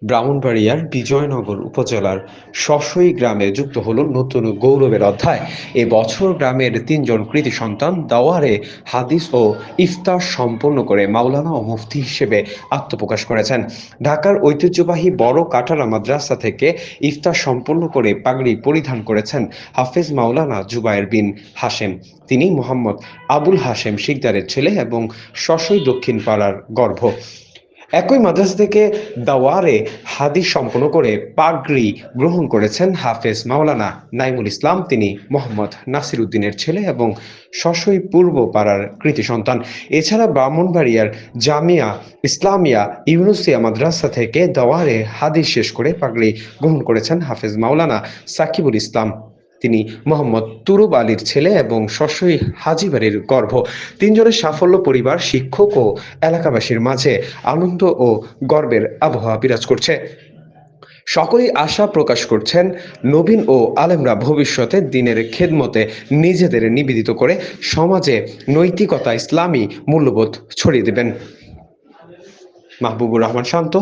ব্রাহ্মণবাড়িয়ার বিজয়নগর উপজেলার শস্যই গ্রামে যুক্ত হলো নতুন গৌরবের অধ্যায়। এ বছর গ্রামের তিনজন কৃতি সন্তান দাওয়ারে হাদিস ও ইফতার সম্পন্ন করে মাওলানা ও মুফতি হিসেবে আত্মপ্রকাশ করেছেন। ঢাকার ঐতিহ্যবাহী বড় কাটারা মাদ্রাসা থেকে ইফতার সম্পন্ন করে পাগড়ি পরিধান করেছেন হাফেজ মাওলানা জুবায়ের বিন হাশেম। তিনি মোহাম্মদ আবুল হাশেম শিকদারের ছেলে এবং শস্যই দক্ষিণ পাড়ার গর্ভ। একই মাদ্রাসা থেকে দাওয়ারে হাদিস সম্পন্ন করে পাগড়ি গ্রহণ করেছেন হাফেজ মাওলানা নাইমুল ইসলাম। তিনি মোহাম্মদ নাসির উদ্দিনের ছেলে এবং শস্যই পূর্ব পাড়ার কৃতি সন্তান। এছাড়া ব্রাহ্মণবাড়িয়ার জামিয়া ইসলামিয়া ইউনুসিয়া মাদ্রাসা থেকে দাওয়ারে হাদিস শেষ করে পাগড়ি গ্রহণ করেছেন হাফেজ মাওলানা সাকিবুল ইসলাম। তিনি মোহাম্মদ তুরুব আলীর ছেলে এবং শস্যই হাজী বাড়ির গর্ভ। তিনজনের সাফল্য পরিবার, শিক্ষক ও এলাকাবাসীর মাঝে আনন্দ ও গর্বের আবহাওয়া বিরাজ করছে। সকলেই আশা প্রকাশ করছেন নবীন ও আলেমরা ভবিষ্যতে দ্বীনের খেদমতে নিজেদের নিবেদিত করে সমাজে নৈতিকতা, ইসলামী মূল্যবোধ ছড়িয়ে দেবেন। মাহবুবুর রহমান শান্ত,